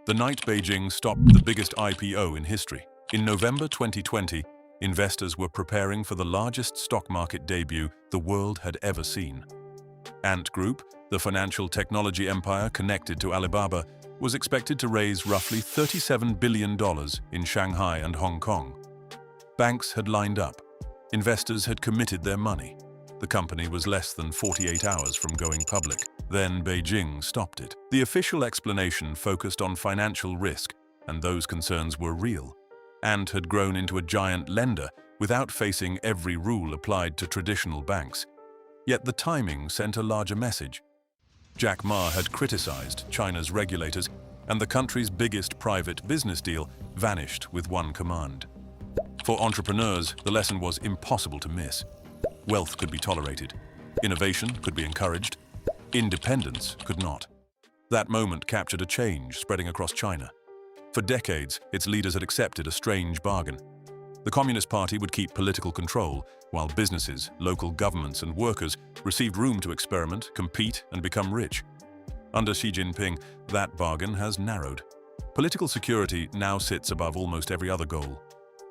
The night Beijing stopped the biggest IPO in history. In November 2020, investors were preparing for the largest stock market debut the world had ever seen. Ant Group, the financial technology empire connected to Alibaba, was expected to raise roughly $37 billion in Shanghai and Hong Kong. Banks had lined up. Investors had committed their money. The company was less than 48 hours from going public. Then Beijing stopped it. The official explanation focused on financial risk, and those concerns were real. Ant had grown into a giant lender without facing every rule applied to traditional banks. Yet the timing sent a larger message. Jack Ma had criticized China's regulators, and the country's biggest private business deal vanished with one command. For entrepreneurs, the lesson was impossible to miss. Wealth could be tolerated. Innovation could be encouraged. Independence could not. That moment captured a change spreading across China. For decades, its leaders had accepted a strange bargain. The Communist Party would keep political control, while businesses, local governments, and workers received room to experiment, compete, and become rich. Under Xi Jinping, that bargain has narrowed. Political security now sits above almost every other goal.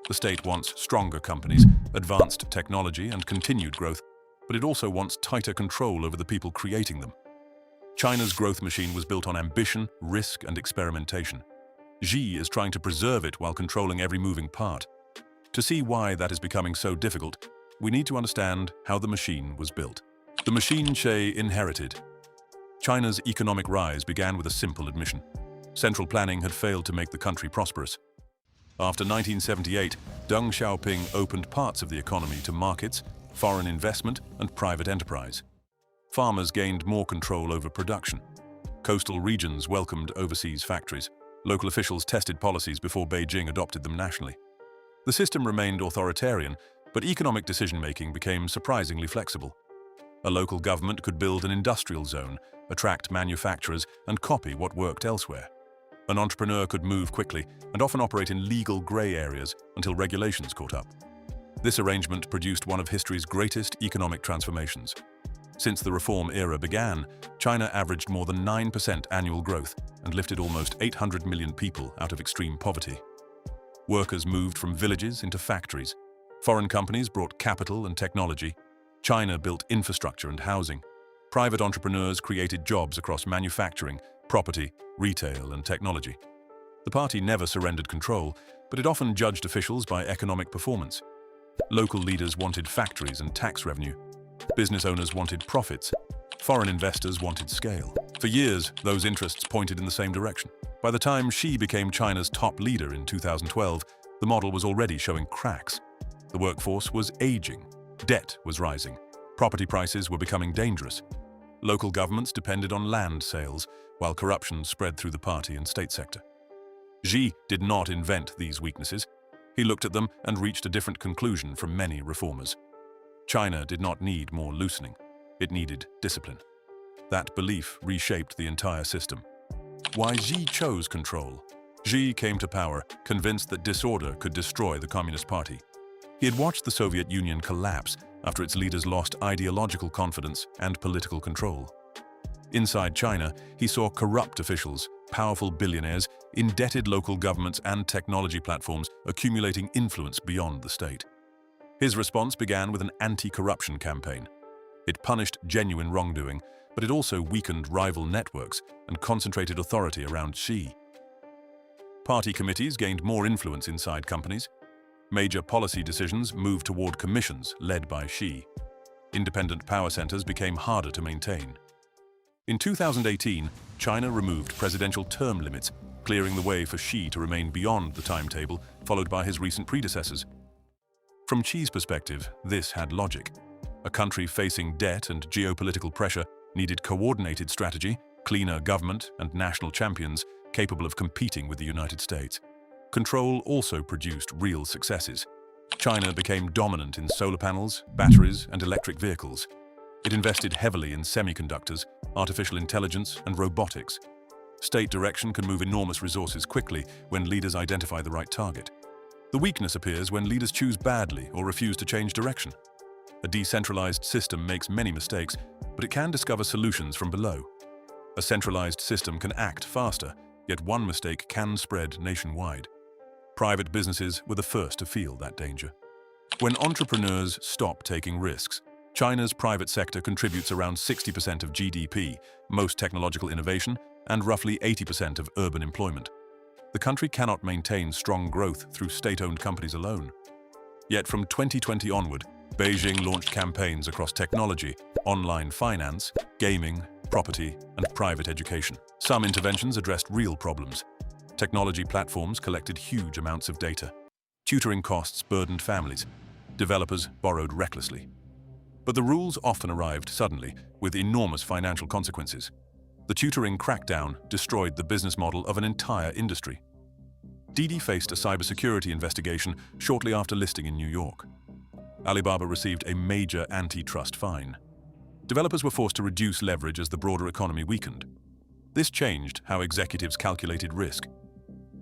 The state wants stronger companies, advanced technology, and continued growth, but it also wants tighter control over the people creating them. China's growth machine was built on ambition, risk, and experimentation. Xi is trying to preserve it while controlling every moving part. To see why that is becoming so difficult, we need to understand how the machine was built. The machine Xi inherited. China's economic rise began with a simple admission. Central planning had failed to make the country prosperous. After 1978, Deng Xiaoping opened parts of the economy to markets, foreign investment, and private enterprise. Farmers gained more control over production. Coastal regions welcomed overseas factories. Local officials tested policies before Beijing adopted them nationally. The system remained authoritarian, but economic decision-making became surprisingly flexible. A local government could build an industrial zone, attract manufacturers, and copy what worked elsewhere. An entrepreneur could move quickly and often operate in legal grey areas until regulations caught up. This arrangement produced one of history's greatest economic transformations. Since the reform era began, China averaged more than 9% annual growth and lifted almost 800 million people out of extreme poverty. Workers moved from villages into factories. Foreign companies brought capital and technology. China built infrastructure and housing. Private entrepreneurs created jobs across manufacturing, property, retail, and technology. The party never surrendered control, but it often judged officials by economic performance. Local leaders wanted factories and tax revenue. Business owners wanted profits. Foreign investors wanted scale. For years, those interests pointed in the same direction. By the time Xi became China's top leader in 2012, the model was already showing cracks. The workforce was aging. Debt was rising. Property prices were becoming dangerous. Local governments depended on land sales, while corruption spread through the party and state sector. Xi did not invent these weaknesses. He looked at them and reached a different conclusion from many reformers. China did not need more loosening. It needed discipline. That belief reshaped the entire system. Why Xi chose control? Xi came to power, convinced that disorder could destroy the Communist Party. He had watched the Soviet Union collapse after its leaders lost ideological confidence and political control. Inside China, he saw corrupt officials, powerful billionaires, indebted local governments, and technology platforms accumulating influence beyond the state. His response began with an anti-corruption campaign. It punished genuine wrongdoing, but it also weakened rival networks and concentrated authority around Xi. Party committees gained more influence inside companies. Major policy decisions moved toward commissions led by Xi. Independent power centers became harder to maintain. In 2018, China removed presidential term limits, clearing the way for Xi to remain beyond the timetable followed by his recent predecessors. From Xi's perspective, this had logic. A country facing debt and geopolitical pressure needed coordinated strategy, cleaner government, and national champions capable of competing with the United States. Control also produced real successes. China became dominant in solar panels, batteries, and electric vehicles. It invested heavily in semiconductors, artificial intelligence, and robotics. State direction can move enormous resources quickly when leaders identify the right target. The weakness appears when leaders choose badly or refuse to change direction. A decentralized system makes many mistakes, but it can discover solutions from below. A centralized system can act faster, Yet one mistake can spread nationwide. Private businesses were the first to feel that danger. When entrepreneurs stop taking risks, China's private sector contributes around 60% of GDP, most technological innovation, and roughly 80% of urban employment. The country cannot maintain strong growth through state-owned companies alone. Yet from 2020 onward, Beijing launched campaigns across technology, online finance, gaming, property, and private education. Some interventions addressed real problems. Technology platforms collected huge amounts of data. Tutoring costs burdened families. Developers borrowed recklessly. But the rules often arrived suddenly, with enormous financial consequences. The tutoring crackdown destroyed the business model of an entire industry. Didi faced a cybersecurity investigation shortly after listing in New York. Alibaba received a major antitrust fine. Developers were forced to reduce leverage as the broader economy weakened. This changed how executives calculated risk.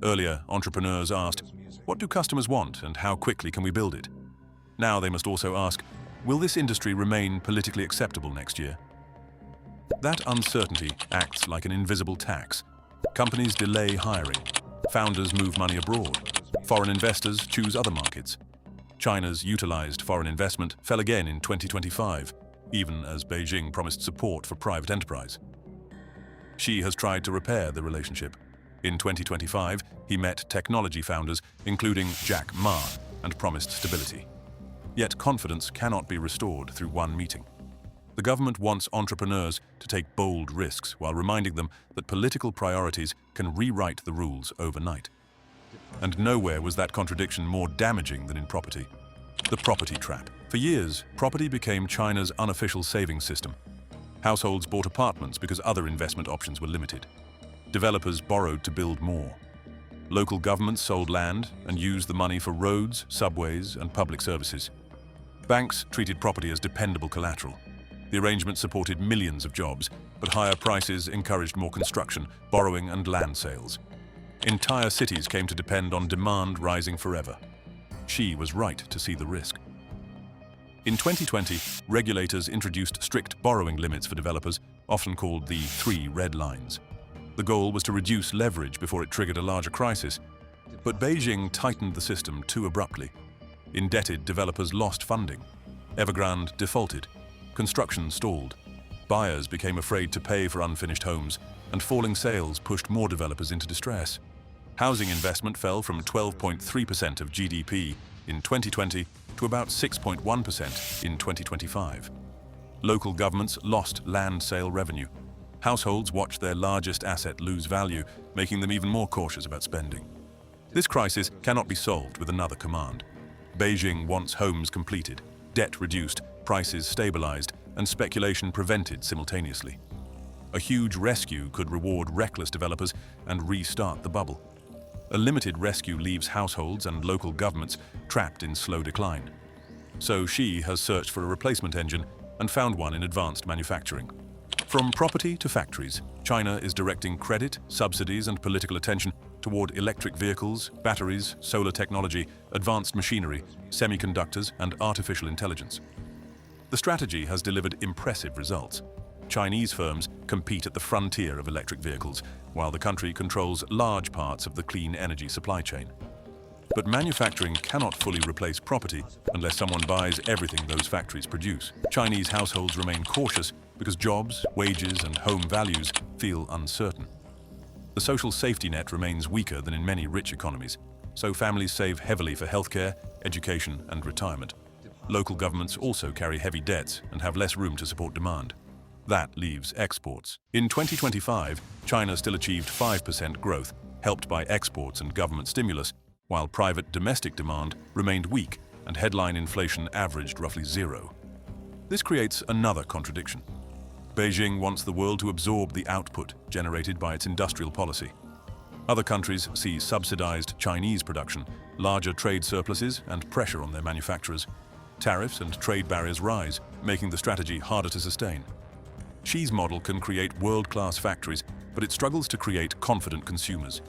Earlier, entrepreneurs asked, "What do customers want and how quickly can we build it?" Now they must also ask, "Will this industry remain politically acceptable next year?" That uncertainty acts like an invisible tax. Companies delay hiring. Founders move money abroad. Foreign investors choose other markets. China's utilized foreign investment fell again in 2025, even as Beijing promised support for private enterprise. Xi has tried to repair the relationship. In 2025, he met technology founders, including Jack Ma, and promised stability. Yet confidence cannot be restored through one meeting. The government wants entrepreneurs to take bold risks while reminding them that political priorities can rewrite the rules overnight. And nowhere was that contradiction more damaging than in property. The property trap. For years, property became China's unofficial savings system. Households bought apartments because other investment options were limited. Developers borrowed to build more. Local governments sold land and used the money for roads, subways, and public services. Banks treated property as dependable collateral. The arrangement supported millions of jobs, but higher prices encouraged more construction, borrowing, and land sales. Entire cities came to depend on demand rising forever. Xi was right to see the risk. In 2020, regulators introduced strict borrowing limits for developers, often called the 3 red lines. The goal was to reduce leverage before it triggered a larger crisis. But Beijing tightened the system too abruptly. Indebted developers lost funding. Evergrande defaulted. Construction stalled. Buyers became afraid to pay for unfinished homes, and falling sales pushed more developers into distress. Housing investment fell from 12.3% of GDP in 2020 to about 6.1% in 2025. Local governments lost land sale revenue. Households watched their largest asset lose value, making them even more cautious about spending. This crisis cannot be solved with another command. Beijing wants homes completed, debt reduced, prices stabilized, and speculation prevented simultaneously. A huge rescue could reward reckless developers and restart the bubble. A limited rescue leaves households and local governments trapped in slow decline. So Xi has searched for a replacement engine and found one in advanced manufacturing. From property to factories, China is directing credit, subsidies, and political attention toward electric vehicles, batteries, solar technology, advanced machinery, semiconductors, and artificial intelligence. The strategy has delivered impressive results. Chinese firms compete at the frontier of electric vehicles, while the country controls large parts of the clean energy supply chain. But manufacturing cannot fully replace property unless someone buys everything those factories produce. Chinese households remain cautious because jobs, wages, and home values feel uncertain. The social safety net remains weaker than in many rich economies, so families save heavily for healthcare, education, and retirement. Local governments also carry heavy debts and have less room to support demand. That leaves exports. In 2025, China still achieved 5% growth, helped by exports and government stimulus, while private domestic demand remained weak and headline inflation averaged roughly 0. This creates another contradiction. Beijing wants the world to absorb the output generated by its industrial policy. Other countries see subsidized Chinese production, larger trade surpluses, and pressure on their manufacturers. Tariffs and trade barriers rise, making the strategy harder to sustain. Xi's model can create world-class factories, but it struggles to create confident consumers.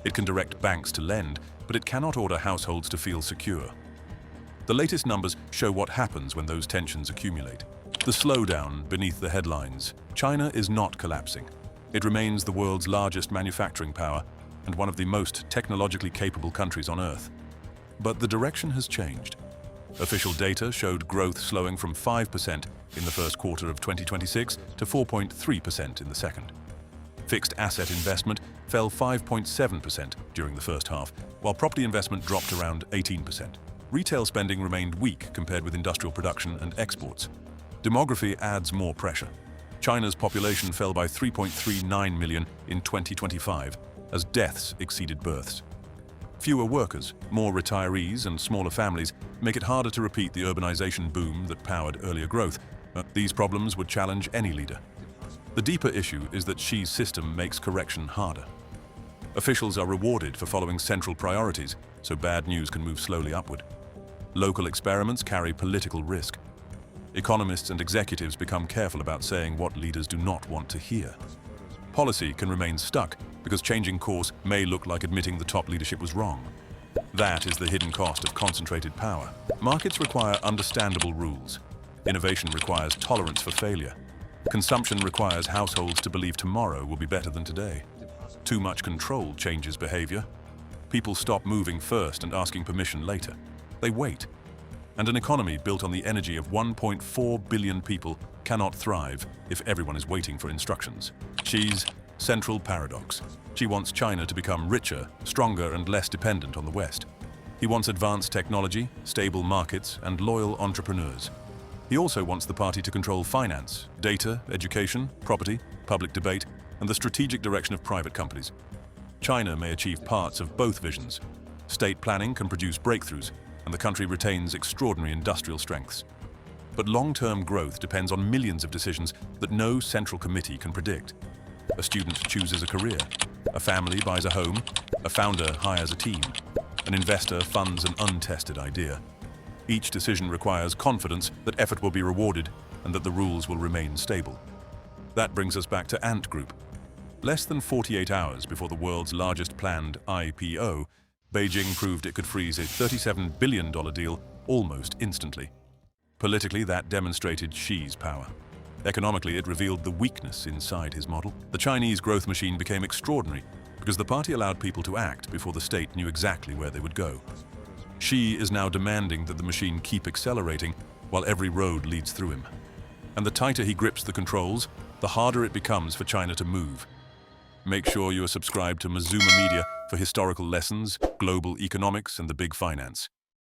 It can direct banks to lend, but it cannot order households to feel secure. The latest numbers show what happens when those tensions accumulate. The slowdown beneath the headlines. China is not collapsing. It remains the world's largest manufacturing power and one of the most technologically capable countries on Earth. But the direction has changed. Official data showed growth slowing from 5% in the first quarter of 2026 to 4.3% in the second. Fixed asset investment fell 5.7% during the first half, while property investment dropped around 18%. Retail spending remained weak compared with industrial production and exports. Demography adds more pressure. China's population fell by 3.39 million in 2025 as deaths exceeded births. Fewer workers, more retirees, and smaller families make it harder to repeat the urbanization boom that powered earlier growth. These problems would challenge any leader. The deeper issue is that Xi's system makes correction harder. Officials are rewarded for following central priorities, so bad news can move slowly upward. Local experiments carry political risk. Economists and executives become careful about saying what leaders do not want to hear. Policy can remain stuck because changing course may look like admitting the top leadership was wrong. That is the hidden cost of concentrated power. Markets require understandable rules. Innovation requires tolerance for failure. Consumption requires households to believe tomorrow will be better than today. Too much control changes behavior. People stop moving first and asking permission later. They wait. And an economy built on the energy of 1.4 billion people cannot thrive if everyone is waiting for instructions. Xi's central paradox. Xi wants China to become richer, stronger, and less dependent on the West. He wants advanced technology, stable markets, and loyal entrepreneurs. He also wants the party to control finance, data, education, property, public debate, and the strategic direction of private companies. China may achieve parts of both visions. State planning can produce breakthroughs, and the country retains extraordinary industrial strengths. But long-term growth depends on millions of decisions that no central committee can predict. A student chooses a career, a family buys a home, a founder hires a team, an investor funds an untested idea. Each decision requires confidence that effort will be rewarded and that the rules will remain stable. That brings us back to Ant Group. Less than 48 hours before the world's largest planned IPO, Beijing proved it could freeze a $37 billion deal almost instantly. Politically, that demonstrated Xi's power. Economically, it revealed the weakness inside his model. The Chinese growth machine became extraordinary because the party allowed people to act before the state knew exactly where they would go. Xi is now demanding that the machine keep accelerating while every road leads through him. And the tighter he grips the controls, the harder it becomes for China to move. Make sure you are subscribed to Mazuma Media for historical lessons, global economics, and the big finance.